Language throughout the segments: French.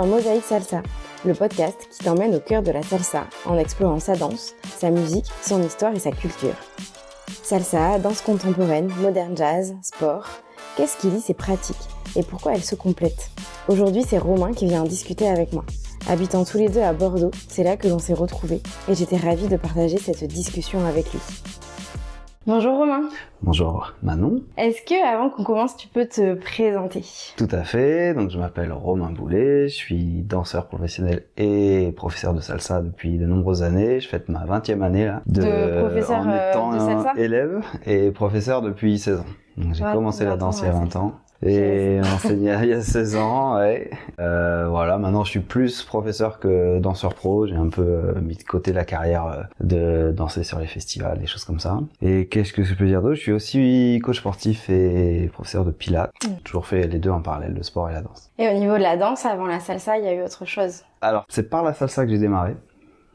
dans Mosaïque Salsa, le podcast qui t'emmène au cœur de la salsa en explorant sa danse, sa musique, son histoire et sa culture. Salsa, danse contemporaine, modern jazz, sport, qu'est-ce qui lie ces pratiques et pourquoi elles se complètent? Aujourd'hui, c'est Romain qui vient en discuter avec moi. Habitant tous les deux à Bordeaux, c'est là que l'on s'est retrouvés et j'étais ravie de partager cette discussion avec lui. Bonjour Romain. Bonjour Manon. Est-ce que, avant qu'on commence, tu peux te présenter? Tout à fait, donc je m'appelle Romain Boulet, je suis danseur professionnel et professeur de salsa depuis de nombreuses années. Je fête ma 20e année là, de professeur en étant de salsa élève et professeur depuis 16 ans. Donc j'ai commencé la danse il y a 20 ans. Et enseigné il y a 16 ans, ouais. Voilà, maintenant je suis plus professeur que danseur pro. J'ai un peu mis de côté la carrière de danser sur les festivals, des choses comme ça. Et qu'est-ce que je peux dire d'autre? Je suis aussi coach sportif et professeur de pilates. Toujours fait les deux en parallèle, le sport et la danse. Et au niveau de la danse, avant la salsa, il y a eu autre chose? Alors, c'est par la salsa que j'ai démarré.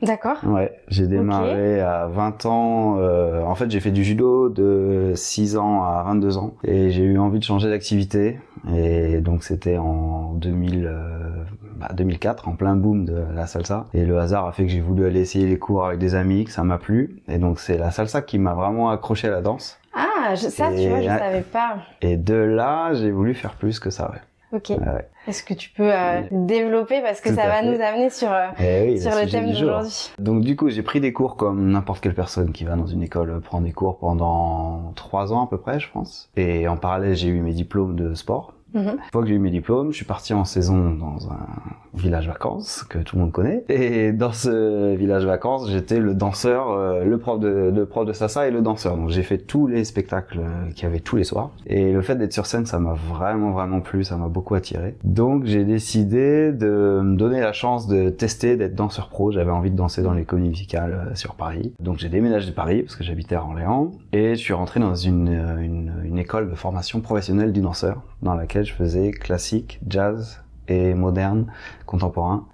D'accord. Ouais, j'ai démarré à 20 ans. En fait, j'ai fait du judo de 6 ans à 22 ans. Et j'ai eu envie de changer d'activité. Et donc, c'était en 2004, en plein boom de la salsa. Et le hasard a fait que j'ai voulu aller essayer les cours avec des amis, que ça m'a plu. Et donc, c'est la salsa qui m'a vraiment accroché à la danse. Ah, tu vois, je savais pas. Et de là, j'ai voulu faire plus que ça, ouais. Ok. Ouais. Est-ce que tu peux développer parce que Tout ça va fait. nous amener sur le thème d'aujourd'hui. Donc du coup, j'ai pris des cours comme n'importe quelle personne qui va dans une école prendre des cours pendant 3 ans à peu près, je pense. Et en parallèle, j'ai eu mes diplômes de sport. Une fois que j'ai eu mes diplômes, je suis parti en saison dans un village vacances que tout le monde connaît. Et dans ce village vacances, j'étais le danseur, le prof de salsa et le danseur. Donc j'ai fait tous les spectacles qu'il y avait tous les soirs. Et le fait d'être sur scène, ça m'a vraiment plu, ça m'a beaucoup attiré. Donc j'ai décidé de me donner la chance de tester d'être danseur pro. J'avais envie de danser dans les comédies musicales sur Paris. Donc j'ai déménagé de Paris parce que j'habitais à Orléans. Et je suis rentré dans une école de formation professionnelle du danseur dans laquelle je faisais classique, jazz et moderne, contemporain,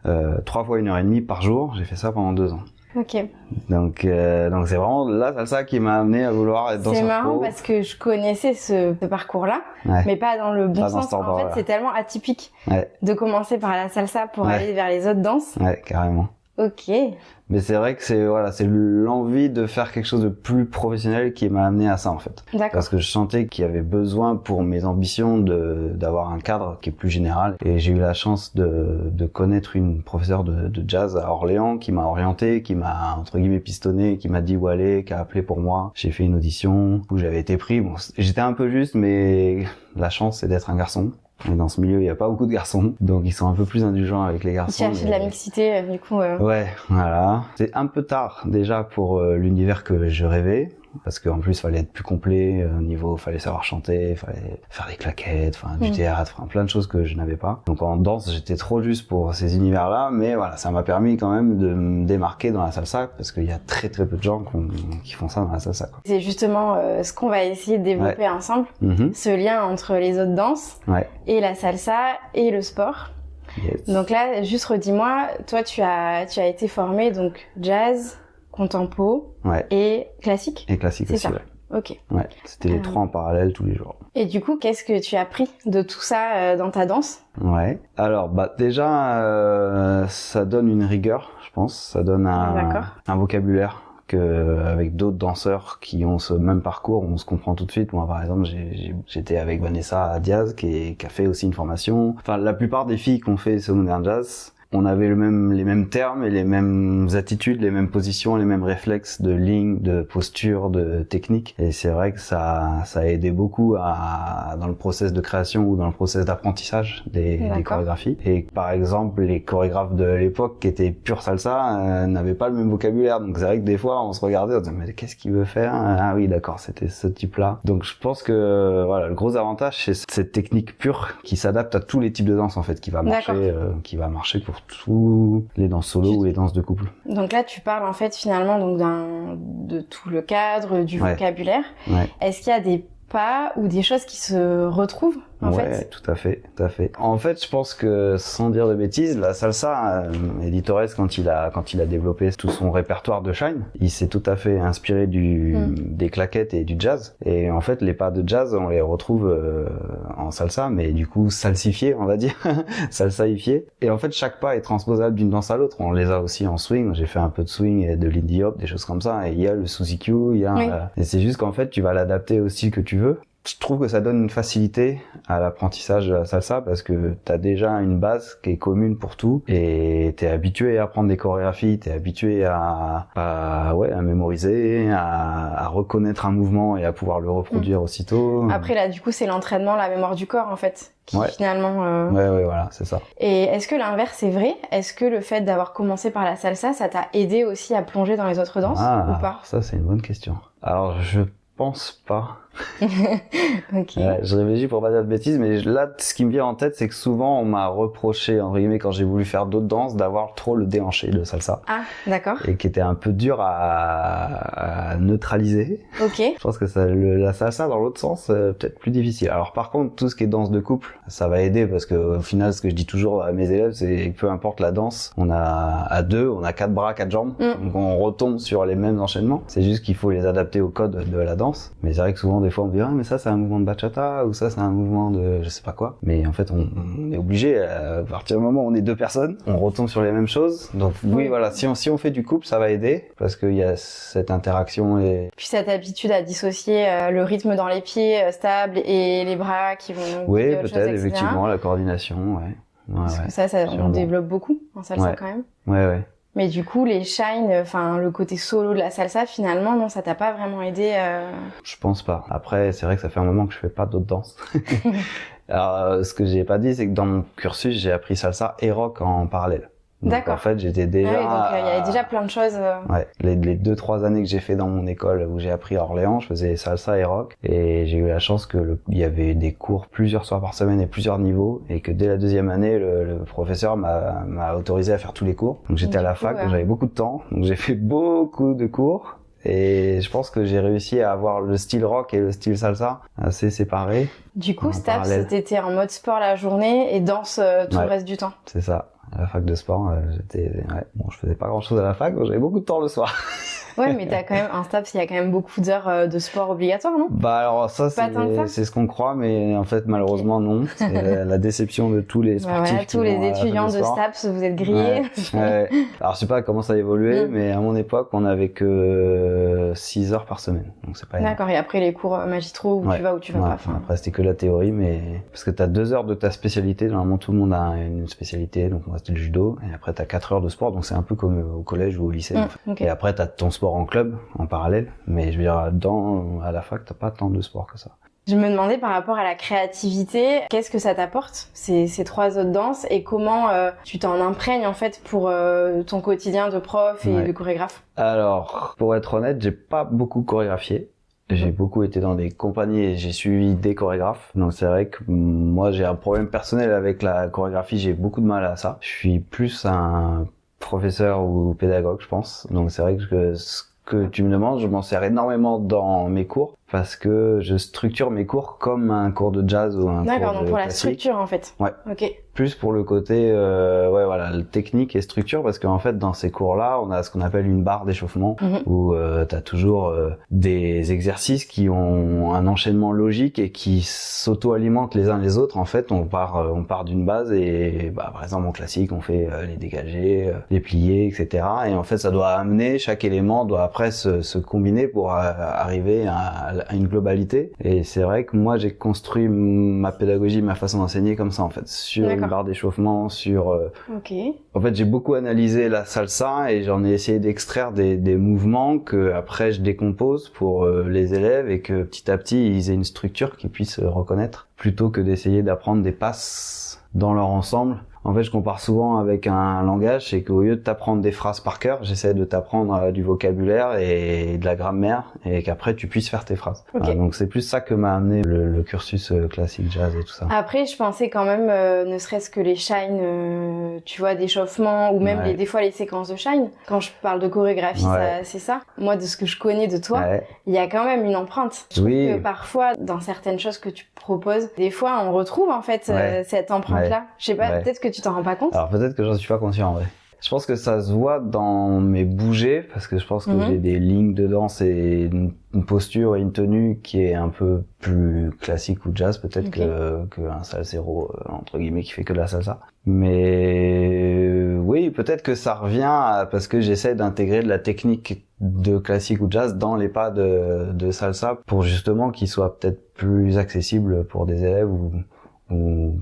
3 fois 1h30 par jour. J'ai fait ça pendant 2 ans. Ok. Donc c'est vraiment la salsa qui m'a amené à vouloir être danseur pro. C'est marrant parce que je connaissais ce parcours-là, mais pas dans le bon sens. En fait, c'est tellement atypique de commencer par la salsa pour aller vers les autres danses. Ouais, carrément. Ok. Mais c'est vrai que c'est l'envie de faire quelque chose de plus professionnel qui m'a amené à ça en fait. D'accord. Parce que je sentais qu'il y avait besoin pour mes ambitions d'avoir un cadre qui est plus général. Et j'ai eu la chance de connaître une professeure de jazz à Orléans qui m'a orienté, qui m'a entre guillemets pistonné, qui m'a dit où aller, qui a appelé pour moi. J'ai fait une audition où j'avais été pris. Bon, j'étais un peu juste, mais la chance c'est d'être un garçon. Et dans ce milieu, il n'y a pas beaucoup de garçons, donc ils sont un peu plus indulgents avec les garçons. Ils cherchent de la mixité, du coup. Ouais, voilà. C'est un peu tard déjà pour l'univers que je rêvais, parce qu'en plus, il fallait être plus complet au niveau, fallait savoir chanter, fallait faire des claquettes, du théâtre, plein de choses que je n'avais pas. Donc en danse, j'étais trop juste pour ces univers-là, mais voilà, ça m'a permis quand même de me démarquer dans la salsa, parce qu'il y a très peu de gens qui font ça dans la salsa, quoi. C'est justement ce qu'on va essayer de développer ensemble, ce lien entre les autres danses et la salsa et le sport. Yes. Donc là, juste redis-moi, toi tu as été formé donc jazz, contempo et classique. Et classique aussi, ça. Ok. Ouais, c'était les 3 en parallèle tous les jours. Et du coup, qu'est-ce que tu as appris de tout ça dans ta danse? Ouais. Alors, déjà, ça donne une rigueur, je pense. Ça donne un vocabulaire que avec d'autres danseurs qui ont ce même parcours, on se comprend tout de suite. Moi, par exemple, j'étais avec Vanessa Diaz qui a fait aussi une formation. Enfin, la plupart des filles qui ont fait ce modern jazz, on avait les mêmes termes et les mêmes attitudes, les mêmes positions, les mêmes réflexes de ligne, de posture, de technique. Et c'est vrai que ça a aidé beaucoup dans le process de création ou dans le process d'apprentissage des chorégraphies. Et par exemple, les chorégraphes de l'époque qui étaient pure salsa n'avaient pas le même vocabulaire. Donc c'est vrai que des fois, on se regardait, on se disait mais qu'est-ce qu'il veut faire? Ah oui, d'accord, c'était ce type-là. Donc je pense que voilà, le gros avantage, c'est cette technique pure qui s'adapte à tous les types de danse en fait, qui va marcher pour tous les danses solo ou les danses de couple. Donc là, tu parles en fait finalement donc de tout le cadre, du vocabulaire. Ouais. Est-ce qu'il y a des pas ou des choses qui se retrouvent en fait? Ouais, tout à fait. En fait, je pense que, sans dire de bêtises, la salsa, Eddie Torres, quand il a développé tout son répertoire de shine, il s'est tout à fait inspiré des claquettes et du jazz. Et en fait, les pas de jazz, on les retrouve en salsa, mais du coup salsifiés, on va dire, salsaïfiés. Et en fait, chaque pas est transposable d'une danse à l'autre. On les a aussi en swing. J'ai fait un peu de swing et de Lindy Hop, des choses comme ça. Et il y a le Suzy Q, et c'est juste qu'en fait, tu vas l'adapter aussi que tu veux. Je trouve que ça donne une facilité à l'apprentissage de la salsa parce que t'as déjà une base qui est commune pour tout et t'es habitué à apprendre des chorégraphies, t'es habitué à mémoriser, à reconnaître un mouvement et à pouvoir le reproduire aussitôt. Après là, du coup, c'est l'entraînement, la mémoire du corps en fait, qui finalement... Ouais, voilà, c'est ça. Et est-ce que l'inverse est vrai? Est-ce que le fait d'avoir commencé par la salsa, ça t'a aidé aussi à plonger dans les autres danses ou pas? Ça c'est une bonne question. Alors je pense pas. Ok. Je réfléchis pour pas dire de bêtises, mais là, ce qui me vient en tête, c'est que souvent, on m'a reproché, entre guillemets, quand j'ai voulu faire d'autres danses, d'avoir trop le déhanché de salsa. Ah, d'accord. Et qui était un peu dur à neutraliser. Ok. Je pense que la salsa, dans l'autre sens, peut-être plus difficile. Alors, par contre, tout ce qui est danse de couple, ça va aider parce que, au final, ce que je dis toujours à mes élèves, c'est que peu importe la danse, on a, à deux, on a 4 bras, 4 jambes. Donc, on retombe sur les mêmes enchaînements. C'est juste qu'il faut les adapter au code de la danse. Mais c'est vrai que souvent, des fois, on me dit, mais ça, c'est un mouvement de bachata, ou ça, c'est un mouvement de je sais pas quoi. Mais en fait, on est obligé, à partir du moment où on est 2 personnes, on retombe sur les mêmes choses. Donc, oui, voilà, si on fait du couple, ça va aider, parce qu'il y a cette interaction et... Puis cette habitude à dissocier le rythme dans les pieds stable et les bras qui vont... Oui, peut-être, effectivement, la coordination, Parce que ça on développe beaucoup en salsa quand même. Ouais. Mais du coup, les shine, enfin le côté solo de la salsa, finalement, non, ça t'a pas vraiment aidé Je pense pas. Après, c'est vrai que ça fait un moment que je fais pas d'autres danses. Alors, ce que j'ai pas dit, c'est que dans mon cursus, j'ai appris salsa et rock en parallèle. Donc, d'accord. En fait, j'étais déjà... Ah oui, donc il y avait déjà plein de choses... Ouais, les 2-3 années que j'ai fait dans mon école où j'ai appris à Orléans, je faisais salsa et rock. Et j'ai eu la chance que il y avait des cours plusieurs soirs par semaine et plusieurs niveaux. Et que dès la 2e année, le professeur m'a autorisé à faire tous les cours. Donc j'étais à la fac, donc j'avais beaucoup de temps. Donc j'ai fait beaucoup de cours. Et je pense que j'ai réussi à avoir le style rock et le style salsa assez séparés. Du coup, Staps, t'étais en mode sport la journée et danse tout le reste du temps. C'est ça. À la fac de sport, je faisais pas grand chose à la fac, donc j'avais beaucoup de temps le soir. Ouais, mais t'as quand même un Staps, il y a quand même beaucoup d'heures de sport obligatoire, non? Bah alors ça, c'est ce qu'on croit, mais en fait malheureusement non. C'est la déception de tous les sportifs. Voilà, tous les étudiants de Staps, vous êtes grillés. Ouais. Alors je sais pas comment ça a évolué, mais à mon époque, on avait que 6 heures par semaine, donc c'est pas énorme. D'accord, et après les cours magistraux où tu vas ou tu vas pas. Enfin... Après c'était que la théorie, mais parce que t'as 2 heures de ta spécialité. Normalement tout le monde a une spécialité, donc moi c'était le judo, et après t'as 4 heures de sport, donc c'est un peu comme au collège ou au lycée. Okay. Et après t'as ton sport en club en parallèle, mais je veux dire à la fac t'as pas tant de sport que ça. Je me demandais par rapport à la créativité, qu'est-ce que ça t'apporte ces 3 autres danses et comment tu t'en imprègnes en fait pour ton quotidien de prof et de chorégraphe? Alors, pour être honnête, j'ai pas beaucoup chorégraphié. J'ai beaucoup été dans des compagnies et j'ai suivi des chorégraphes. Donc c'est vrai que moi j'ai un problème personnel avec la chorégraphie, j'ai beaucoup de mal à ça. Je suis plus un professeur ou pédagogue, je pense. Donc c'est vrai que ce que tu me demandes, je m'en sers énormément dans mes cours parce que je structure mes cours comme un cours de jazz ou un cours de classique. D'accord, donc pour la structure en fait. Ouais. Ok. Plus pour le côté le technique et structure, parce qu'en fait dans ces cours-là, on a ce qu'on appelle une barre d'échauffement où t'as toujours des exercices qui ont un enchaînement logique et qui s'auto-alimentent les uns les autres. En fait, on part d'une base et par exemple en classique, on fait les dégagés, les pliés, etc. Et en fait, ça doit amener, chaque élément doit après se combiner pour arriver à une globalité. Et c'est vrai que moi j'ai construit ma pédagogie, ma façon d'enseigner comme ça en fait, sur une barre d'échauffement, sur... En fait, j'ai beaucoup analysé la salsa et j'en ai essayé d'extraire des mouvements que après je décompose pour les élèves et que petit à petit ils aient une structure qu'ils puissent reconnaître, plutôt que d'essayer d'apprendre des passes dans leur ensemble En fait, je compare souvent avec un langage, c'est qu'au lieu de t'apprendre des phrases par cœur, j'essaie de t'apprendre du vocabulaire et de la grammaire, et qu'après tu puisses faire tes phrases. Okay. Voilà, donc c'est plus ça que m'a amené le cursus classique jazz et tout ça. Après, je pensais quand même, ne serait-ce que les shines, tu vois, d'échauffement, ou même des fois les séquences de shine. Quand je parle de chorégraphie, c'est ça. Moi, de ce que je connais de toi, il y a quand même une empreinte. Je trouve que parfois, dans certaines choses que tu proposes, des fois, on retrouve en fait cette empreinte-là. Je sais pas, peut-être que tu t'en rends pas compte. Alors peut-être que j'en suis pas conscient en vrai. Je pense que ça se voit dans mes bougées, parce que je pense que j'ai des lignes de danse et une posture et une tenue qui est un peu plus classique ou jazz peut-être que un salsero entre guillemets qui fait que de la salsa. Mais oui, peut-être que ça revient parce que j'essaie d'intégrer de la technique de classique ou jazz dans les pas de salsa pour justement qu'ils soient peut-être plus accessibles pour des élèves ou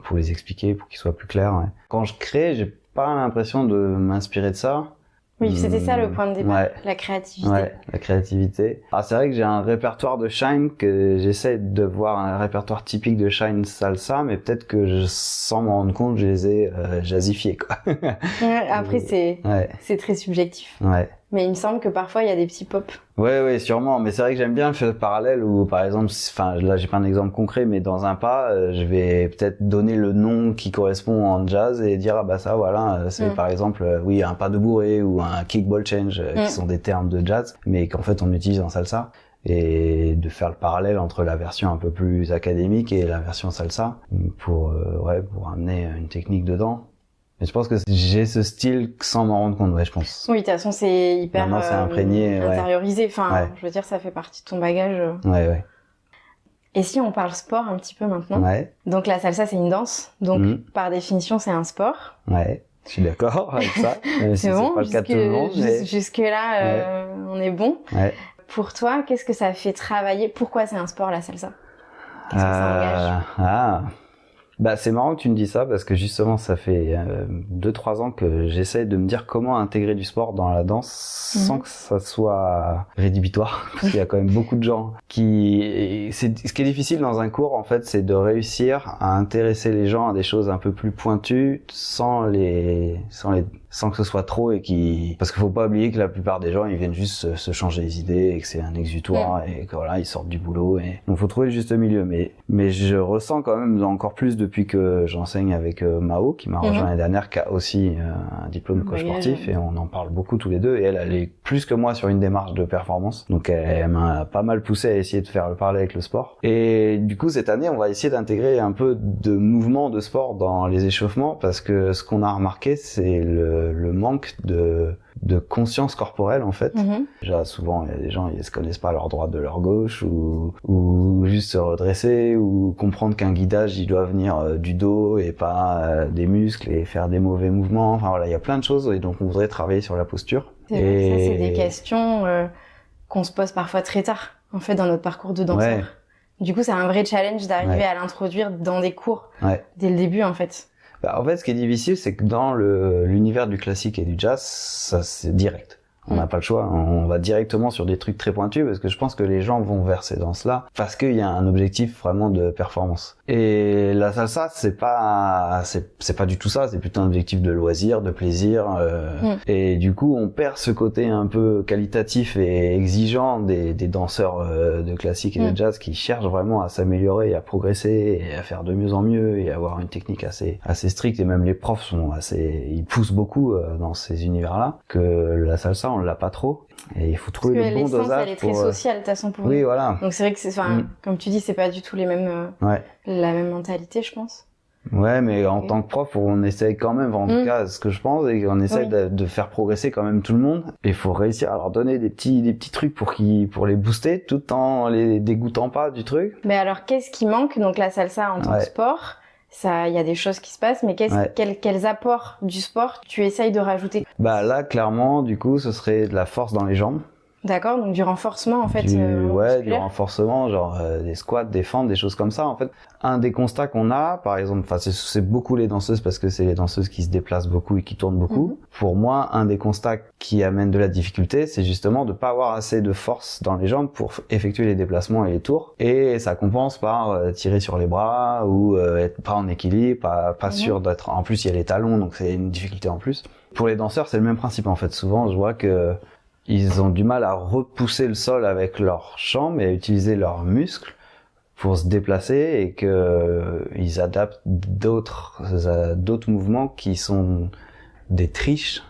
pour les expliquer, pour qu'ils soient plus clairs. Ouais. Quand je crée, j'ai pas l'impression de m'inspirer de ça. Oui, c'était ça le point de départ, la créativité. Ouais, la créativité. Ah, c'est vrai que j'ai un répertoire de shine que j'essaie de voir un répertoire typique de shine salsa, mais peut-être que sans m'en rendre compte, je les ai jazzifiés, quoi. Après, c'est très subjectif. Ouais. Mais il me semble que parfois, il y a des petits pops. Ouais, sûrement. Mais c'est vrai que j'aime bien le parallèle où, par exemple, là, j'ai pas un exemple concret, mais dans un pas, je vais peut-être donner le nom qui correspond en jazz et dire, ah bah ça, voilà, c'est par exemple, un pas de bourré ou un kickball change, qui sont des termes de jazz, mais qu'en fait, on utilise en salsa. Et de faire le parallèle entre la version un peu plus académique et la version salsa pour amener une technique dedans. Mais je pense que j'ai ce style sans m'en rendre compte, je pense. Oui, de toute façon, c'est hyper c'est imprégné, intériorisé. Enfin, je veux dire, ça fait partie de ton bagage. Ouais. Et si on parle sport un petit peu maintenant? Donc la salsa, c'est une danse. Donc, par définition, c'est un sport. Ouais, je suis d'accord avec ça. C'est bon, pas le cas de tout le monde. Jusque-là, on est bon. Ouais. Pour toi, qu'est-ce que ça fait travailler? Pourquoi c'est un sport, la salsa? Qu'est-ce que ça engage? Bah, c'est marrant que tu me dis ça parce que justement ça fait 2-3 ans que j'essaie de me dire comment intégrer du sport dans la danse sans que ça soit rédhibitoire parce qu'il y a quand même beaucoup de gens ce qui est difficile dans un cours en fait, c'est de réussir à intéresser les gens à des choses un peu plus pointues sans que ce soit trop parce qu'il faut pas oublier que la plupart des gens ils viennent juste se changer les idées et que c'est un exutoire et que voilà, ils sortent du boulot et donc faut trouver le juste milieu mais je ressens quand même encore plus depuis que j'enseigne avec Mao qui m'a rejoint l'année dernière qui a aussi un diplôme de coach sportif et on en parle beaucoup tous les deux et elle est plus que moi sur une démarche de performance donc elle m'a pas mal poussé à essayer de faire le parallèle avec le sport et du coup cette année on va essayer d'intégrer un peu de mouvement de sport dans les échauffements parce que ce qu'on a remarqué c'est le manque de conscience corporelle en fait. Déjà souvent il y a des gens ils se connaissent pas leur droite de leur gauche ou juste se redresser ou comprendre qu'un guidage il doit venir du dos et pas des muscles et faire des mauvais mouvements. Enfin voilà, il y a plein de choses et donc on voudrait travailler sur la posture. Ça c'est des questions qu'on se pose parfois très tard en fait dans notre parcours de danseur. Ouais. Du coup, c'est un vrai challenge d'arriver à l'introduire dans des cours dès le début en fait. En fait, ce qui est difficile, c'est que dans l'univers du classique et du jazz, ça c'est direct. On n'a pas le choix, on va directement sur des trucs très pointus parce que je pense que les gens vont vers ces danses-là parce qu'il y a un objectif vraiment de performance. Et la salsa, c'est pas du tout ça, c'est plutôt un objectif de loisir, de plaisir. Et du coup, on perd ce côté un peu qualitatif et exigeant des danseurs de classique et de jazz qui cherchent vraiment à s'améliorer, à progresser et à faire de mieux en mieux et à avoir une technique assez stricte. Et même les profs ils poussent beaucoup dans ces univers-là que la salsa, on l'a pas trop et il faut trouver le bon dosage. Elle est très sociale de toute façon pour oui, voilà. Donc c'est vrai que c'est comme tu dis, c'est pas du tout les mêmes la même mentalité, je pense. Ouais, mais en tant que prof, on essaye quand même, en tout cas, ce que je pense, et on essaye de faire progresser quand même tout le monde. Et il faut réussir à leur donner des petits trucs pour les booster, tout en les dégoûtant pas du truc. Mais alors, qu'est-ce qui manque? Donc la salsa en tant que sport, ça, il y a des choses qui se passent, mais quels apports du sport tu essayes de rajouter? Bah là, clairement, du coup, ce serait de la force dans les jambes. D'accord, donc du renforcement en fait. Du renforcement, genre des squats, des fentes, des choses comme ça. En fait, un des constats qu'on a, par exemple, c'est beaucoup les danseuses parce que c'est les danseuses qui se déplacent beaucoup et qui tournent beaucoup. Pour moi, un des constats qui amène de la difficulté, c'est justement de pas avoir assez de force dans les jambes pour effectuer les déplacements et les tours. Et ça compense par tirer sur les bras ou être pas en équilibre, pas sûr d'être. En plus, il y a les talons, donc c'est une difficulté en plus. Pour les danseurs, c'est le même principe en fait. Souvent, je vois que ils ont du mal à repousser le sol avec leurs jambes et à utiliser leurs muscles pour se déplacer et que ils adaptent d'autres mouvements qui sont des triches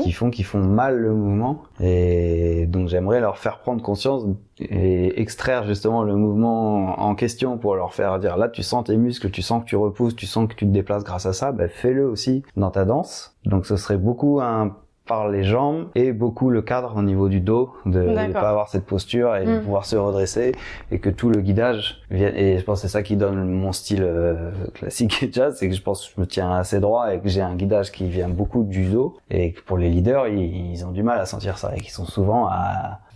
qui font mal le mouvement. Et donc j'aimerais leur faire prendre conscience et extraire justement le mouvement en question pour leur faire dire là tu sens tes muscles, tu sens que tu repousses, tu sens que tu te déplaces grâce à ça, fais-le aussi dans ta danse. Donc ce serait beaucoup par les jambes et beaucoup le cadre au niveau du dos, de ne pas avoir cette posture et de pouvoir se redresser et que tout le guidage vienne. Et je pense que c'est ça qui donne mon style classique et jazz, c'est que je pense que je me tiens assez droit et que j'ai un guidage qui vient beaucoup du dos et que pour les leaders, ils ont du mal à sentir ça et qu'ils sont souvent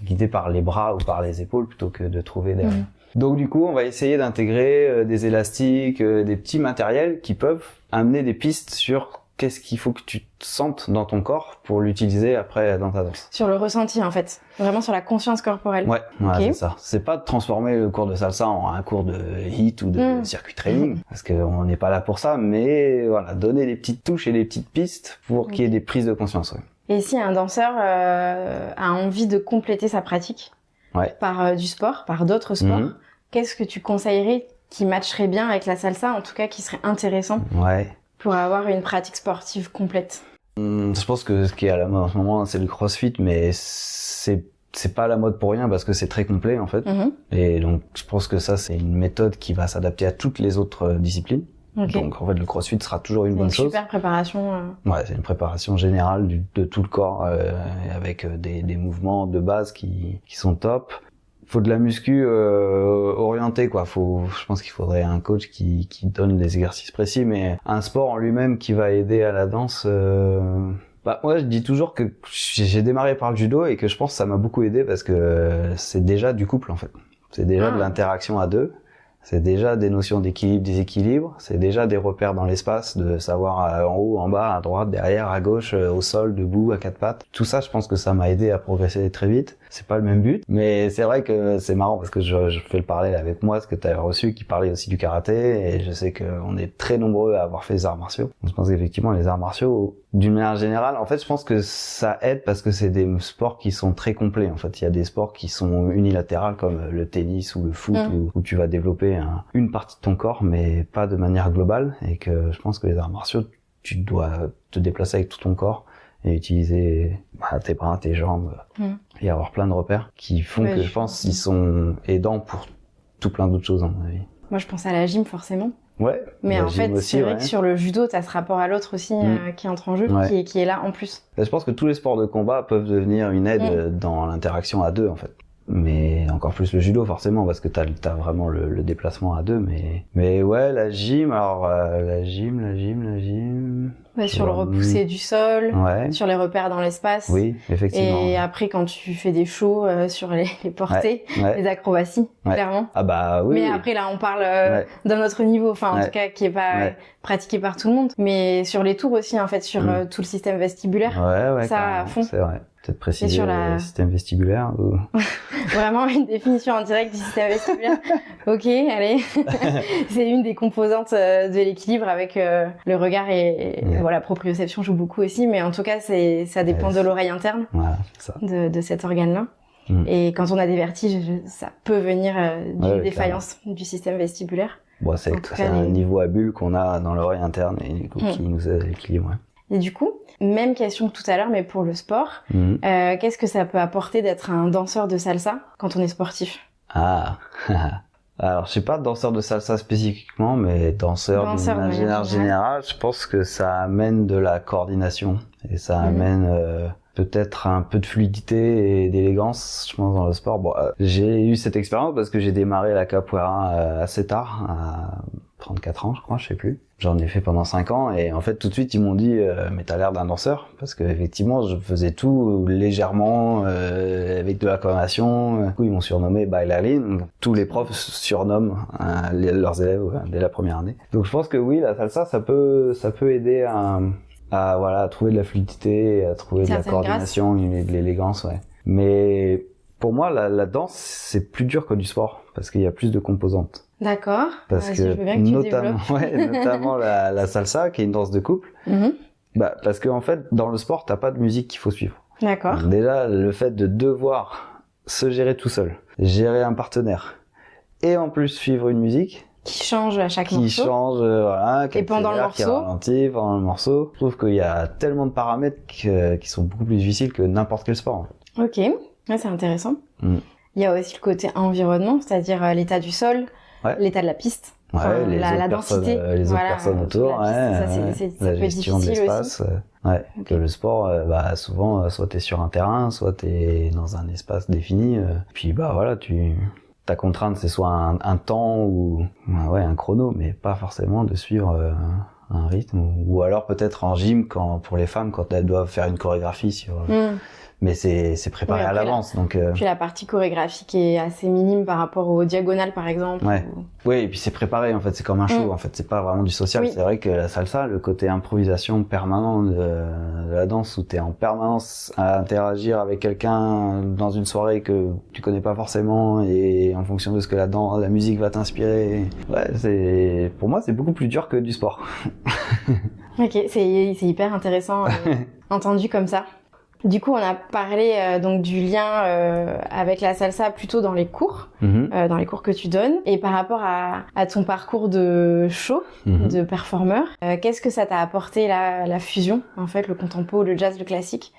guidés par les bras ou par les épaules plutôt que de trouver derrière. Donc du coup, on va essayer d'intégrer des élastiques, des petits matériels qui peuvent amener des pistes sur qu'est-ce qu'il faut que tu sentes dans ton corps pour l'utiliser après dans ta danse. Sur le ressenti en fait, vraiment sur la conscience corporelle. Ouais, c'est ça. C'est pas de transformer le cours de salsa en un cours de hit ou de circuit training, parce qu'on n'est pas là pour ça, mais voilà, donner des petites touches et des petites pistes pour qu'il y ait des prises de conscience. Et si un danseur a envie de compléter sa pratique par du sport, par d'autres sports, qu'est-ce que tu conseillerais qui matcherait bien avec la salsa, en tout cas qui serait intéressant pour avoir une pratique sportive complète? Je pense que ce qui est à la mode en ce moment, c'est le crossfit, mais c'est pas à la mode pour rien parce que c'est très complet en fait. Et donc je pense que ça c'est une méthode qui va s'adapter à toutes les autres disciplines. Donc en fait le crossfit sera toujours une bonne chose. Super préparation. Ouais, c'est une préparation générale de tout le corps avec des mouvements de base qui sont top. Faut de la muscu orientée quoi. Je pense qu'il faudrait un coach qui donne des exercices précis, mais un sport en lui-même qui va aider à la danse. Moi je dis toujours que j'ai démarré par le judo et que je pense que ça m'a beaucoup aidé parce que c'est déjà du couple en fait. C'est déjà de l'interaction à deux. C'est déjà des notions d'équilibre, déséquilibre. C'est déjà des repères dans l'espace, de savoir en haut, en bas, à droite, derrière, à gauche, au sol, debout, à quatre pattes. Tout ça, je pense que ça m'a aidé à progresser très vite. C'est pas le même but, mais c'est vrai que c'est marrant parce que je fais le parallèle avec moi, ce que tu avais reçu, qui parlait aussi du karaté, et je sais qu'on est très nombreux à avoir fait les arts martiaux. Je pense qu'effectivement, les arts martiaux, d'une manière générale, en fait, je pense que ça aide parce que c'est des sports qui sont très complets. En fait, il y a des sports qui sont unilatérales comme le tennis ou le foot où tu vas développer une partie de ton corps, mais pas de manière globale, et que je pense que les arts martiaux, tu dois te déplacer avec tout ton corps et utiliser tes bras, tes jambes et avoir plein de repères qui font que je pense ils sont aidants pour tout plein d'autres choses, à mon avis. Moi, je pense à la gym, forcément. Ouais. Mais en fait, aussi, c'est vrai que sur le judo, t'as ce rapport à l'autre aussi qui entre en jeu, qui est là en plus. Je pense que tous les sports de combat peuvent devenir une aide dans l'interaction à deux, en fait. Mais encore plus le judo, forcément, parce que t'as vraiment le déplacement à deux, mais ouais, la gym, alors, la gym. Ouais, sur le repousser du sol, sur les repères dans l'espace. Oui, effectivement. Et après, quand tu fais des shows sur les portées, les acrobaties, clairement. Ah bah oui. Mais après, là, on parle d'un autre niveau, enfin, en tout cas, qui est pas pratiqué par tout le monde. Mais sur les tours aussi, en fait, sur tout le système vestibulaire. Ça, à fond. C'est vrai. Peut-être préciser le système vestibulaire ou... Vraiment une définition en direct du système vestibulaire. Ok, allez. C'est une des composantes de l'équilibre avec le regard et voilà, proprioception joue beaucoup aussi, mais en tout cas, ça dépend de l'oreille interne, ça. De cet organe-là. Et quand on a des vertiges, ça peut venir d'une défaillance du système vestibulaire. Bon, c'est un niveau à bulle qu'on a dans l'oreille interne et du coup, qui nous aide à l'équilibre. Et du coup, même question que tout à l'heure, mais pour le sport, qu'est-ce que ça peut apporter d'être un danseur de salsa quand on est sportif? Alors, je suis pas danseur de salsa spécifiquement, mais danseur d'une manière générale, je pense que ça amène de la coordination et ça amène peut-être un peu de fluidité et d'élégance, je pense, dans le sport. Bon, j'ai eu cette expérience parce que j'ai démarré la capoeira assez tard, à 34 ans, je crois, je sais plus. J'en ai fait pendant 5 ans et en fait tout de suite ils m'ont dit mais t'as l'air d'un danseur parce que effectivement je faisais tout légèrement avec de la coordination. Du coup ils m'ont surnommé bailarin. Tous les profs surnomment leurs élèves dès la première année. Donc je pense que oui, la salsa ça peut aider à voilà, à trouver de la fluidité, à trouver de la coordination et de l'élégance, ouais. Mais pour moi la danse c'est plus dur que du sport parce qu'il y a plus de composantes. D'accord. Parce que, je veux bien que notamment la salsa, qui est une danse de couple. Parce que en fait, dans le sport, t'as pas de musique qu'il faut suivre. D'accord. Donc déjà, le fait de devoir se gérer tout seul, gérer un partenaire, et en plus suivre une musique qui change à chaque morceau. Qui change, voilà. Et pendant le morceau. Qui ralentit pendant le morceau. Je trouve qu'il y a tellement de paramètres qui sont beaucoup plus difficiles que n'importe quel sport. En fait. Ok, ouais, c'est intéressant. Il y a aussi le côté environnement, c'est-à-dire l'état du sol. Ouais. L'état de la piste, la densité, les autres personnes autour, la gestion de l'espace. Que le sport, souvent, soit t'es sur un terrain, soit t'es dans un espace défini. Puis voilà, ta contrainte, c'est soit un temps ou un chrono, mais pas forcément de suivre un rythme. Ou alors peut-être en gym, pour les femmes, quand elles doivent faire une chorégraphie sur. Mais c'est préparé à l'avance, donc. Puis la partie chorégraphique est assez minime par rapport aux diagonales, par exemple. Ouais. Oui, et puis c'est préparé. En fait, c'est comme un show. En fait, c'est pas vraiment du social. Oui. C'est vrai que la salsa, le côté improvisation permanent de la danse, où t'es en permanence à interagir avec quelqu'un dans une soirée que tu connais pas forcément, et en fonction de ce que la musique va t'inspirer. Ouais, pour moi, c'est beaucoup plus dur que du sport. Ok, c'est hyper intéressant entendu comme ça. Du coup, on a parlé donc du lien avec la salsa plutôt dans les cours, dans les cours que tu donnes. Et par rapport à ton parcours de show, de performeur, qu'est-ce que ça t'a apporté la fusion, en fait, le contempo, le jazz, le classique?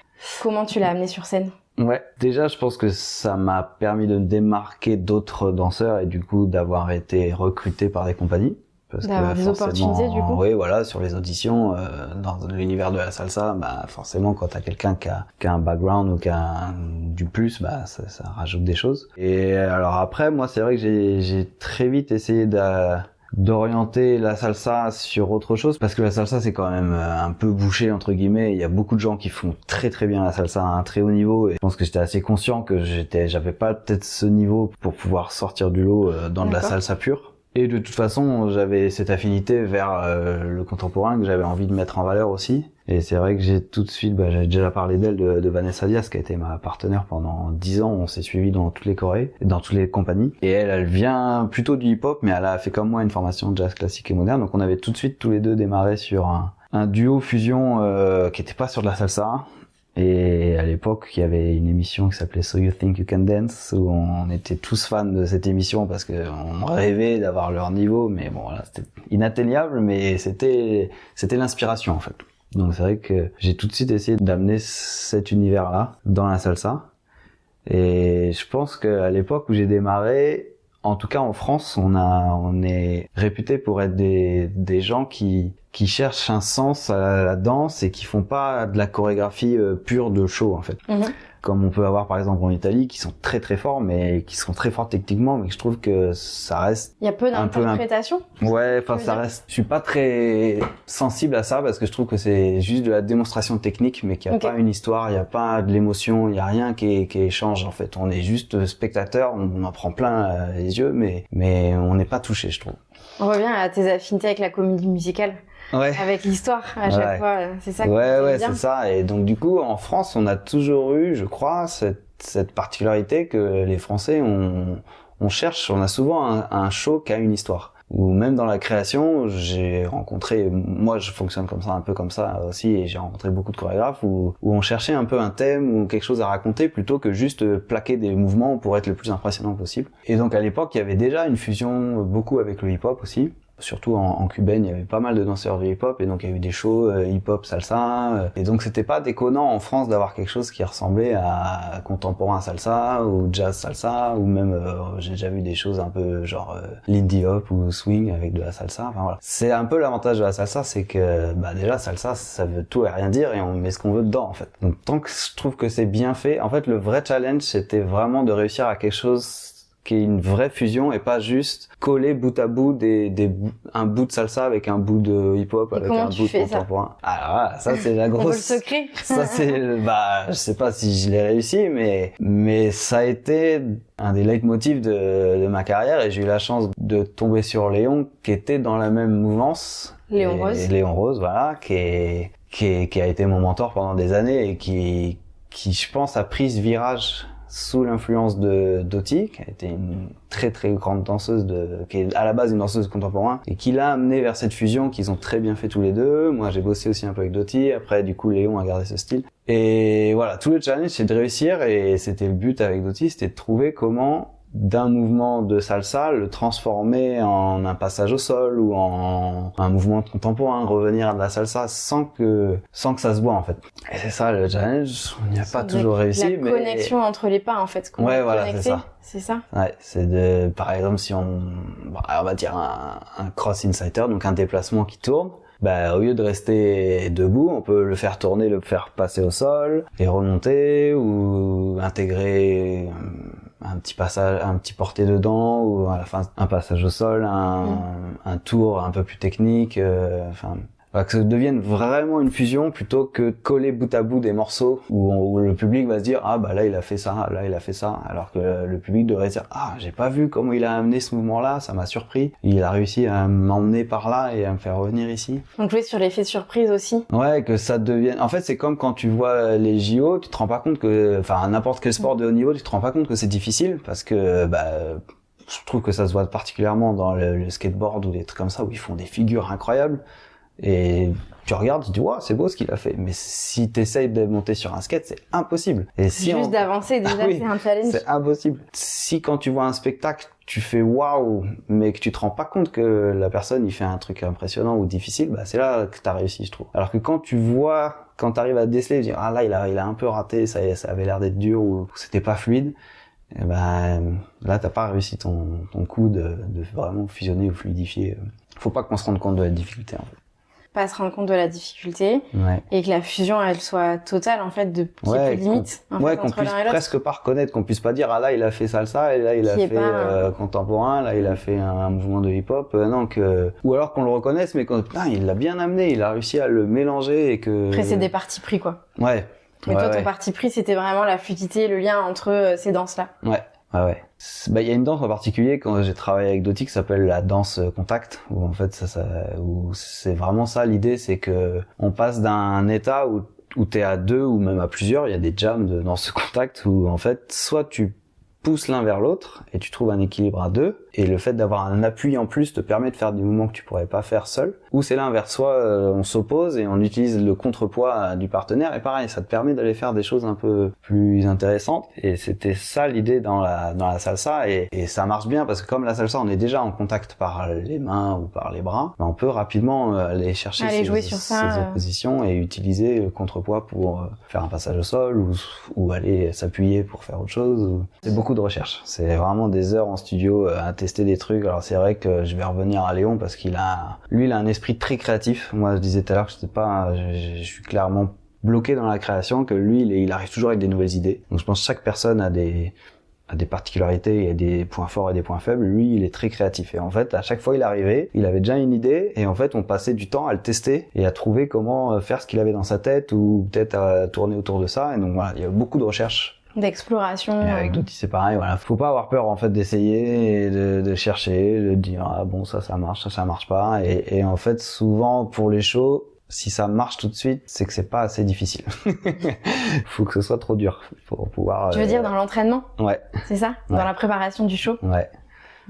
Comment tu l'as amené sur scène? Ouais, déjà, je pense que ça m'a permis de me démarquer d'autres danseurs et du coup d'avoir été recruté par des compagnies. D'avoir des opportunités du coup. Oui, voilà, sur les auditions, dans l'univers de la salsa, forcément quand t'as quelqu'un qui a un background ou qui a du plus, ça rajoute des choses. Et alors après, moi c'est vrai que j'ai très vite essayé d'orienter la salsa sur autre chose parce que la salsa c'est quand même un peu bouché entre guillemets. Il y a beaucoup de gens qui font très très bien la salsa à un très haut niveau et je pense que j'étais assez conscient que j'avais pas peut-être ce niveau pour pouvoir sortir du lot dans de la salsa pure. Et de toute façon, j'avais cette affinité vers le contemporain que j'avais envie de mettre en valeur aussi. Et c'est vrai que j'ai tout de suite, j'avais déjà parlé d'elle, de Vanessa Diaz, qui a été ma partenaire pendant 10 ans. On s'est suivis dans toutes les chorés, dans toutes les compagnies. Et elle vient plutôt du hip-hop, mais elle a fait comme moi une formation de jazz classique et moderne. Donc on avait tout de suite tous les deux démarré sur un duo fusion qui était pas sur de la salsa. Et à l'époque, il y avait une émission qui s'appelait So You Think You Can Dance, où on était tous fans de cette émission parce que on rêvait d'avoir leur niveau, mais bon, voilà, c'était inatteignable, mais c'était l'inspiration, en fait. Donc c'est vrai que j'ai tout de suite essayé d'amener cet univers-là dans la salsa. Et je pense qu'à l'époque où j'ai démarré, en tout cas en France, on est réputé pour être des gens qui cherchent un sens à la danse et qui font pas de la chorégraphie pure de show en fait. Comme on peut avoir par exemple en Italie qui sont très très forts mais qui sont très forts techniquement mais je trouve que ça reste il y a peu d'interprétation. Ouais, enfin ça reste je suis pas très sensible à ça parce que je trouve que c'est juste de la démonstration technique mais qu'il y a pas une histoire, il y a pas de l'émotion, il y a rien qui échange en fait. On est juste spectateur, on en prend plein les yeux mais on n'est pas touché, je trouve. On revient à tes affinités avec la comédie musicale. Ouais. Avec l'histoire à chaque fois, c'est ça. Ouais, c'est ça. Et donc du coup, en France, on a toujours eu, je crois, cette particularité que les Français, on cherche, on a souvent un show qui a une histoire. Ou même dans la création, j'ai rencontré, moi je fonctionne comme ça, un peu comme ça aussi, et j'ai rencontré beaucoup de chorégraphes où on cherchait un peu un thème ou quelque chose à raconter plutôt que juste plaquer des mouvements pour être le plus impressionnant possible. Et donc à l'époque, il y avait déjà une fusion beaucoup avec le hip-hop aussi. Surtout en cubaine, il y avait pas mal de danseurs de hip-hop et donc il y a eu des shows hip-hop salsa et donc c'était pas déconnant en France d'avoir quelque chose qui ressemblait à contemporain salsa ou jazz salsa ou même j'ai déjà vu des choses un peu genre Lindy Hop ou swing avec de la salsa. Enfin voilà. C'est un peu l'avantage de la salsa, c'est que déjà salsa ça veut tout et rien dire et on met ce qu'on veut dedans en fait. Donc tant que je trouve que c'est bien fait, en fait le vrai challenge c'était vraiment de réussir à quelque chose qui est une vraie fusion et pas juste coller bout à bout un bout de salsa avec un bout de hip-hop avec un bout de contemporain. Alors là, ça c'est la grosse. C'est le secret. Ça c'est, je sais pas si je l'ai réussi, mais ça a été un des leitmotifs de ma carrière et j'ai eu la chance de tomber sur Léon qui était dans la même mouvance. Léon Rose. Léon Rose, voilà, qui a été mon mentor pendant des années et qui je pense a pris ce virage sous l'influence de Dottie, qui a été une très très grande danseuse qui est à la base une danseuse contemporaine et qui l'a amené vers cette fusion qu'ils ont très bien fait tous les deux. Moi j'ai bossé aussi un peu avec Dottie, après du coup Léon a gardé ce style. Et voilà, tout le challenge c'est de réussir et c'était le but avec Dottie, c'était de trouver comment d'un mouvement de salsa le transformer en un passage au sol ou en un mouvement contemporain, revenir à de la salsa sans que ça se voit en fait. Et c'est ça le challenge, on n'y a pas toujours réussi, mais la connexion entre les pas en fait. Ouais, voilà, c'est ça. C'est ça. Ouais, c'est par exemple si on va dire un cross insider, donc un déplacement qui tourne. Au lieu de rester debout, on peut le faire tourner, le faire passer au sol et remonter ou intégrer un petit passage, un petit porté dedans ou à la fin un passage au sol, un tour un peu plus technique, que ça devienne vraiment une fusion plutôt que coller bout à bout des morceaux où le public va se dire là il a fait ça, là il a fait ça, alors que le public devrait dire j'ai pas vu comment il a amené ce mouvement-là, ça m'a surpris, il a réussi à m'emmener par là et à me faire revenir ici. Donc jouer sur l'effet surprise aussi. Ouais, que ça devienne, en fait c'est comme quand tu vois les JO, tu te rends pas compte que, n'importe quel sport de haut niveau, tu te rends pas compte que c'est difficile parce que je trouve que ça se voit particulièrement dans le skateboard ou des trucs comme ça où ils font des figures incroyables. Et tu regardes, tu dis c'est beau ce qu'il a fait, mais si t'essayes de monter sur un skate, c'est impossible. Et si juste d'avancer déjà, c'est un challenge. C'est impossible. Si quand tu vois un spectacle, tu fais waouh, mais que tu te rends pas compte que la personne il fait un truc impressionnant ou difficile, c'est là que t'as réussi, je trouve. Alors que quand t'arrives à déceler, tu dis là il a un peu raté, ça avait l'air d'être dur ou c'était pas fluide. Et là t'as pas réussi ton coup de vraiment fusionner ou fluidifier. Faut pas qu'on se rende compte de la difficulté en fait. Pas se rendre compte de la difficulté et que la fusion elle soit totale en fait, de qu'il y ait plus de limite qu'on puisse presque pas reconnaître, qu'on puisse pas dire là il a fait salsa et là il a fait contemporain, là il a fait un mouvement de hip hop, ou alors qu'on le reconnaisse mais il l'a bien amené, il a réussi à le mélanger et que après c'est des partis pris quoi. Mais toi ton parti pris c'était vraiment la fluidité, le lien entre ces danses là. Il y a une danse en particulier quand j'ai travaillé avec Dottie qui s'appelle la danse contact, où en fait où c'est vraiment ça l'idée, c'est que on passe d'un état où t'es à deux ou même à plusieurs, il y a des jams de danse contact où en fait soit tu pousses l'un vers l'autre et tu trouves un équilibre à deux et le fait d'avoir un appui en plus te permet de faire des mouvements que tu pourrais pas faire seul, ou c'est l'inverse, soit on s'oppose et on utilise le contrepoids du partenaire et pareil ça te permet d'aller faire des choses un peu plus intéressantes et c'était ça l'idée dans la salsa et ça marche bien parce que comme la salsa on est déjà en contact par les mains ou par les bras, on peut rapidement aller chercher ces oppositions et utiliser le contrepoids pour faire un passage au sol ou aller s'appuyer pour faire autre chose. C'est beaucoup de recherche, c'est vraiment des heures en studio à tester des trucs. Alors c'est vrai que je vais revenir à Léon parce qu'il a un esprit très créatif. Moi je disais tout à l'heure que je suis clairement bloqué dans la création, que lui il arrive toujours avec des nouvelles idées. Donc je pense que chaque personne a des particularités, il y a des points forts et des points faibles. Lui il est très créatif et en fait à chaque fois il arrivait, il avait déjà une idée et en fait on passait du temps à le tester et à trouver comment faire ce qu'il avait dans sa tête ou peut-être à tourner autour de ça. Et donc voilà, il y a beaucoup de recherche, d'exploration. Et avec Dottie c'est pareil, faut pas avoir peur en fait d'essayer et de chercher, de dire ça marche, ça marche pas et en fait souvent pour les shows, si ça marche tout de suite, c'est que c'est pas assez difficile. Faut que ce soit trop dur pour pouvoir. Tu veux dire dans l'entraînement? Ouais. C'est ça? Dans la préparation du show? Ouais.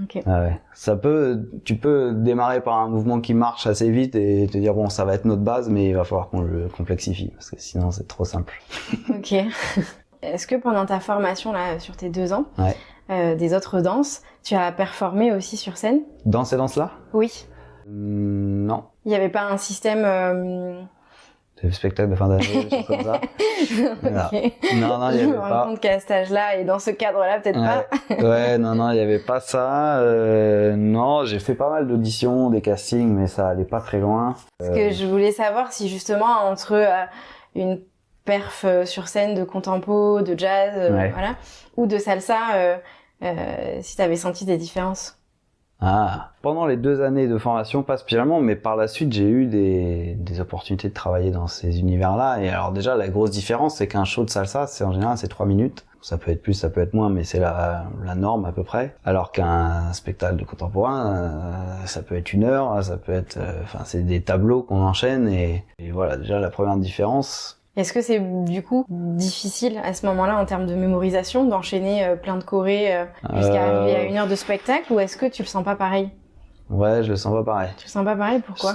Ok. Tu peux démarrer par un mouvement qui marche assez vite et te dire ça va être notre base, mais il va falloir qu'on le complexifie parce que sinon c'est trop simple. Ok. Est-ce que pendant ta formation là sur tes 2 ans, des autres danses, tu as performé aussi sur scène? Dans ces danses-là? Oui. Non. Il n'y avait pas un système... Le spectacle de fin d'année, des choses comme ça. Okay. Non, il y avait pas. Je me rends compte qu'à cet âge-là et dans ce cadre-là, peut-être pas. Non, il y avait pas ça. Non, j'ai fait pas mal d'auditions, des castings, mais ça allait pas très loin. Parce que je voulais savoir si justement entre une perf sur scène de contempo, de jazz, voilà, ou de salsa, si tu avais senti des différences. Pendant les 2 années de formation, pas spécialement, mais par la suite, j'ai eu des opportunités de travailler dans ces univers-là. Et alors déjà, la grosse différence, c'est qu'un show de salsa, en général, c'est 3 minutes. Ça peut être plus, ça peut être moins, mais c'est la norme à peu près. Alors qu'un spectacle de contemporain, ça peut être 1 heure, ça peut être... c'est des tableaux qu'on enchaîne. Et voilà, déjà, la première différence... Est-ce que c'est du coup difficile à ce moment-là en termes de mémorisation d'enchaîner plein de chorés jusqu'à arriver à 1 heure de spectacle, ou est-ce que tu le sens pas pareil? Ouais, je le sens pas pareil. Tu le sens pas pareil, pourquoi?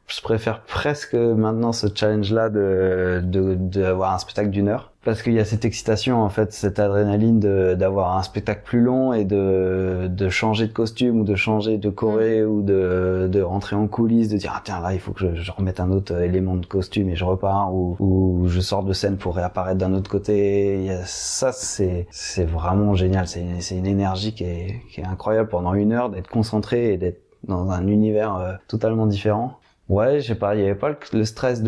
Je préfère presque maintenant ce challenge-là d'avoir un spectacle d'1 heure. Parce qu'il y a cette excitation, en fait, cette adrénaline d'avoir un spectacle plus long et de changer de costume ou de changer de choré ou de rentrer en coulisses, de dire, tiens, là, il faut que je remette un autre élément de costume et je repars, ou je sors de scène pour réapparaître d'un autre côté. Ça, c'est vraiment génial. C'est une énergie qui est incroyable pendant 1 heure, d'être concentré et d'être dans un univers totalement différent. Ouais, je sais pas, il y avait pas le stress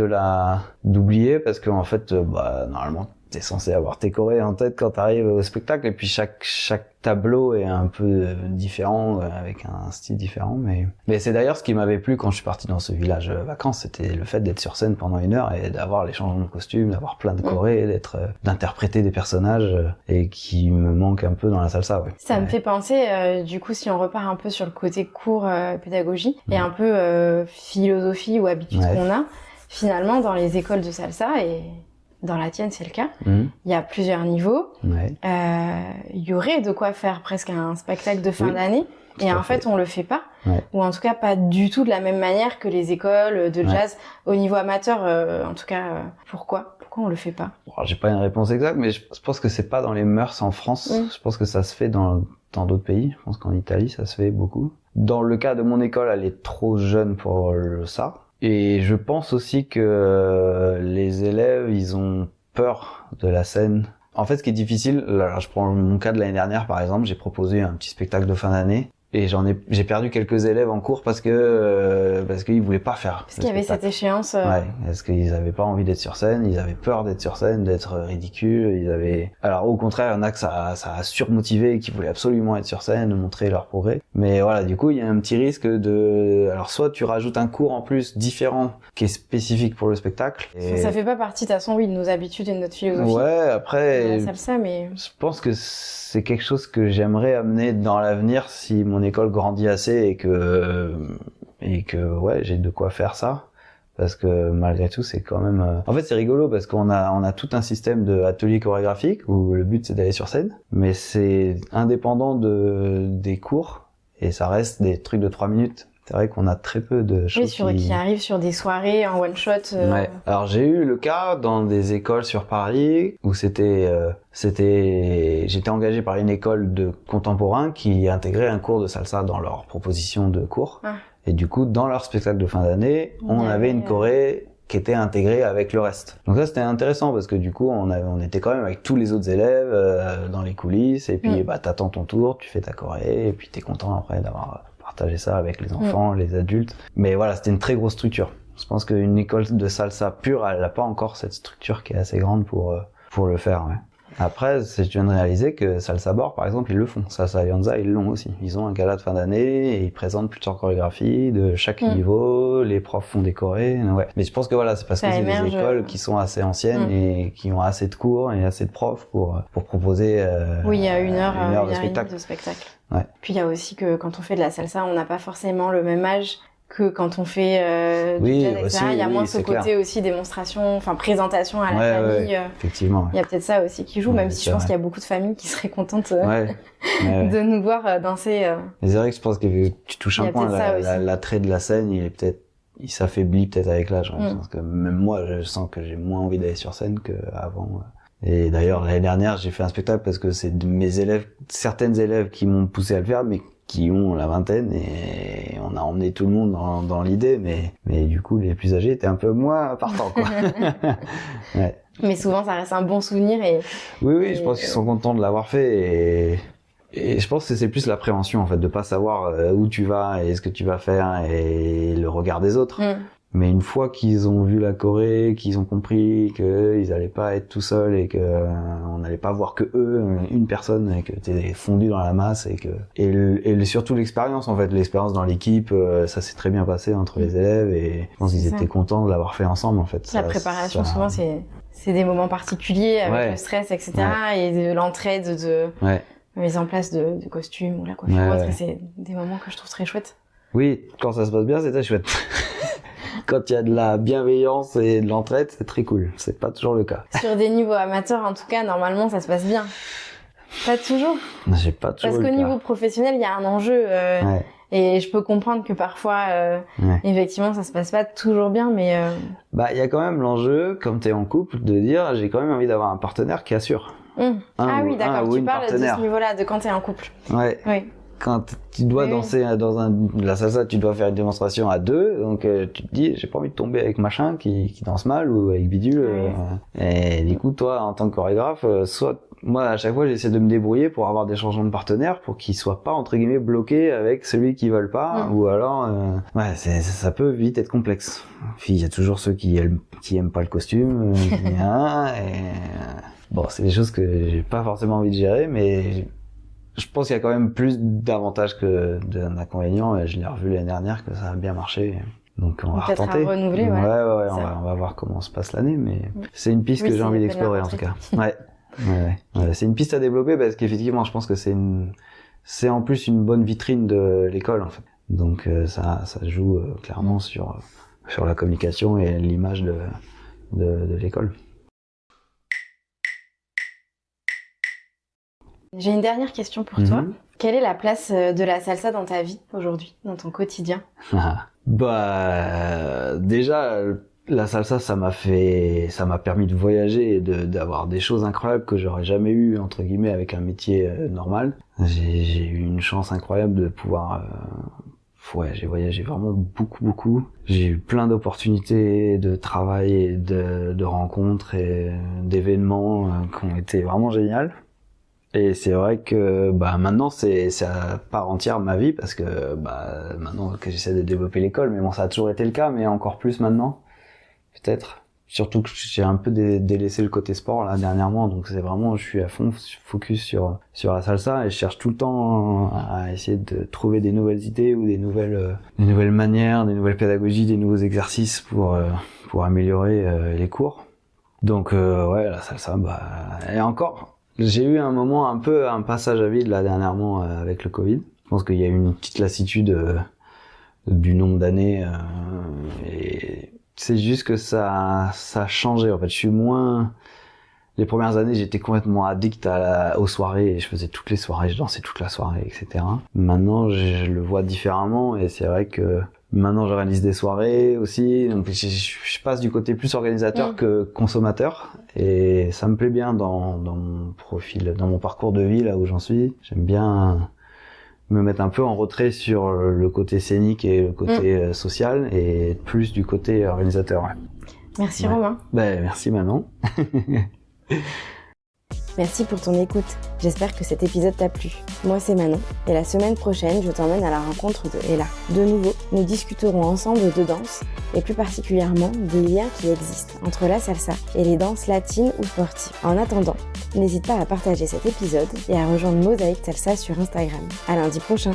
d'oublier, parce que en fait, normalement, t'es censé avoir tes chorés en tête quand t'arrives au spectacle, et puis chaque tableau est un peu différent, avec un style différent, mais c'est d'ailleurs ce qui m'avait plu quand je suis parti dans ce village vacances, c'était le fait d'être sur scène pendant 1 heure et d'avoir les changements de costume, d'avoir plein de chorés, d'interpréter des personnages, et qui me manque un peu dans la salsa, ouais. Ça me fait penser, du coup, si on repart un peu sur le côté cours, pédagogie, et un peu philosophie ou habitude qu'on a, finalement, dans les écoles de salsa, et dans la tienne c'est le cas, il y a plusieurs niveaux, il y aurait de quoi faire presque un spectacle de fin d'année, et en fait on le fait pas, ou en tout cas pas du tout de la même manière que les écoles de jazz au niveau amateur, en tout cas. Pourquoi on le fait pas? J'ai pas une réponse exacte, mais je pense que c'est pas dans les mœurs en France. Je pense que ça se fait dans d'autres pays. Je pense qu'en Italie ça se fait beaucoup. Dans le cas de mon école, elle est trop jeune pour ça. Et je pense aussi que les élèves, ils ont peur de la scène. En fait, ce qui est difficile, là, je prends mon cas de l'année dernière, par exemple, j'ai proposé un petit spectacle de fin d'année. Et j'ai perdu quelques élèves en cours parce qu'ils voulaient pas faire. Parce qu'il y avait cette échéance. Ouais, parce qu'ils avaient pas envie d'être sur scène, ils avaient peur d'être sur scène, d'être ridicules, alors au contraire, il y en a que ça a surmotivé et qui voulaient absolument être sur scène, montrer leur progrès. Mais voilà, du coup, il y a un petit risque alors soit tu rajoutes un cours en plus différent qui est spécifique pour le spectacle. Ça fait pas partie de toute façon, de nos habitudes et de notre philosophie. Ouais, après. La salsa, mais. Je pense que c'est quelque chose que j'aimerais amener dans l'avenir si mon école grandit assez et que j'ai de quoi faire ça, parce que malgré tout c'est quand même en fait c'est rigolo parce qu'on a tout un système de ateliers chorégraphiques où le but c'est d'aller sur scène, mais c'est indépendant des cours et ça reste des trucs de 3 minutes. C'est vrai qu'on a très peu de choses qui arrivent sur des soirées en one shot. Ouais. Alors j'ai eu le cas dans des écoles sur Paris où j'étais engagé par une école de contemporain qui intégrait un cours de salsa dans leur proposition de cours. Et du coup, dans leur spectacle de fin d'année, on avait une choré qui était intégrée avec le reste. Donc ça c'était intéressant parce que du coup on était quand même avec tous les autres élèves dans les coulisses, et puis t'attends ton tour, tu fais ta choré et puis t'es content après d'avoir partager ça avec les enfants, les adultes. Mais voilà, c'était une très grosse structure. Je pense qu'une école de salsa pure, elle n'a pas encore cette structure qui est assez grande pour le faire. Ouais. Après, je viens de réaliser que Salsa Bor, par exemple, ils le font. Salsa Alianza, ils l'ont aussi. Ils ont un gala de fin d'année et ils présentent plusieurs chorégraphies de chaque niveau. Les profs font des chorés. Ouais. Mais je pense que voilà, c'est parce que c'est des écoles qui sont assez anciennes et qui ont assez de cours et assez de profs pour proposer il y a une heure de de spectacle. Ouais. Puis il y a aussi que quand on fait de la salsa, on n'a pas forcément le même âge que quand on fait du jazz, etc. Il y a moins ce côté aussi démonstration, enfin présentation à la famille. Ouais, effectivement. Il y a peut-être ça aussi qui joue, même si je pense qu'il y a beaucoup de familles qui seraient contentes de nous voir danser. Mais c'est vrai que je pense que tu touches un point, l'attrait de la scène, il s'affaiblit peut-être avec l'âge. Parce que même moi, je sens que j'ai moins envie d'aller sur scène qu'avant. Et d'ailleurs, l'année dernière, j'ai fait un spectacle parce que c'est de mes élèves, certaines élèves qui m'ont poussé à le faire, mais qui ont la vingtaine, et on a emmené tout le monde dans l'idée, mais du coup les plus âgés étaient un peu moins partants, quoi. Ouais. Mais souvent ça reste un bon souvenir Oui, je pense qu'ils sont contents de l'avoir fait, et je pense que c'est plus la prévention en fait, de pas savoir où tu vas et ce que tu vas faire et le regard des autres. Mais une fois qu'ils ont vu la choré, qu'ils ont compris qu'ils allaient pas être tout seuls et que on n'allait pas voir que eux, une personne, et que t'es fondu dans la masse et surtout l'expérience en fait, l'expérience dans l'équipe, ça s'est très bien passé entre les élèves et je pense qu'ils étaient contents de l'avoir fait ensemble en fait. La préparation souvent c'est des moments particuliers avec le stress etc. Et de l'entraide de mise en place de costumes ou la coiffure, c'est des moments que je trouve très chouettes. Oui, quand ça se passe bien, c'est très chouette. Quand il y a de la bienveillance et de l'entraide, c'est très cool. C'est pas toujours le cas. Sur des niveaux amateurs, en tout cas, normalement, ça se passe bien. Pas toujours. J'ai pas toujours. Parce qu'au niveau professionnel, il y a un enjeu. Et je peux comprendre que parfois, effectivement, ça se passe pas toujours bien, mais. Il y a quand même l'enjeu, comme t'es en couple, de dire, j'ai quand même envie d'avoir un partenaire qui assure. Ah oui, d'accord. Tu parles de ce niveau-là, de quand t'es en couple. Ouais. Oui. Quand tu dois danser dans la salsa, tu dois faire une démonstration à deux, donc tu te dis j'ai pas envie de tomber avec machin qui danse mal ou avec bidule. Et du coup toi en tant que chorégraphe, soit moi à chaque fois j'essaie de me débrouiller pour avoir des changements de partenaires pour qu'ils soient pas entre guillemets bloqués avec celui qui veulent pas, ou alors ça peut vite être complexe. Puis il y a toujours ceux qui aiment pas le costume, bon c'est des choses que j'ai pas forcément envie de gérer, mais je pense qu'il y a quand même plus d'avantages que d'inconvénients, et je l'ai revu l'année dernière que ça a bien marché. Donc on va retenter. À renouveler, on va voir comment se passe l'année, mais c'est une piste que j'ai envie d'explorer en tout cas. C'est une piste à développer parce qu'effectivement, je pense que c'est en plus une bonne vitrine de l'école en fait. Donc ça joue clairement sur la communication et l'image de l'école. J'ai une dernière question pour toi. Quelle est la place de la salsa dans ta vie aujourd'hui, dans ton quotidien? Déjà, la salsa, ça m'a permis de voyager et d'avoir des choses incroyables que j'aurais jamais eu entre guillemets avec un métier normal. J'ai eu une chance incroyable de pouvoir j'ai voyagé vraiment beaucoup. J'ai eu plein d'opportunités de travail et de rencontres et d'événements qui ont été vraiment géniales. Et c'est vrai que maintenant c'est à part entière ma vie parce que maintenant que j'essaie de développer l'école, mais bon ça a toujours été le cas, mais encore plus maintenant peut-être. Surtout que j'ai un peu délaissé le côté sport là dernièrement, donc c'est vraiment je suis à fond focus sur la salsa et je cherche tout le temps à essayer de trouver des nouvelles idées ou des nouvelles manières, des nouvelles pédagogies, des nouveaux exercices pour améliorer les cours. Donc la salsa et encore. J'ai eu un passage à vide là dernièrement avec le Covid. Je pense qu'il y a eu une petite lassitude du nombre d'années et c'est juste que ça a changé en fait. Je suis moins. Les premières années, j'étais complètement addict aux soirées et je faisais toutes les soirées, je dansais toute la soirée, etc. Maintenant, je le vois différemment et c'est vrai que maintenant j'organise des soirées aussi, donc je passe du côté plus organisateur que consommateur et ça me plaît bien dans mon profil, dans mon parcours de vie là où j'en suis. J'aime bien me mettre un peu en retrait sur le côté scénique et le côté social et plus du côté organisateur. Merci Romain. Merci Manon. Merci pour ton écoute. J'espère que cet épisode t'a plu. Moi, c'est Manon, et la semaine prochaine, je t'emmène à la rencontre de Ella. De nouveau, nous discuterons ensemble de danse, et plus particulièrement des liens qui existent entre la salsa et les danses latines ou sportives. En attendant, n'hésite pas à partager cet épisode et à rejoindre Mosaïque Salsa sur Instagram. À lundi prochain.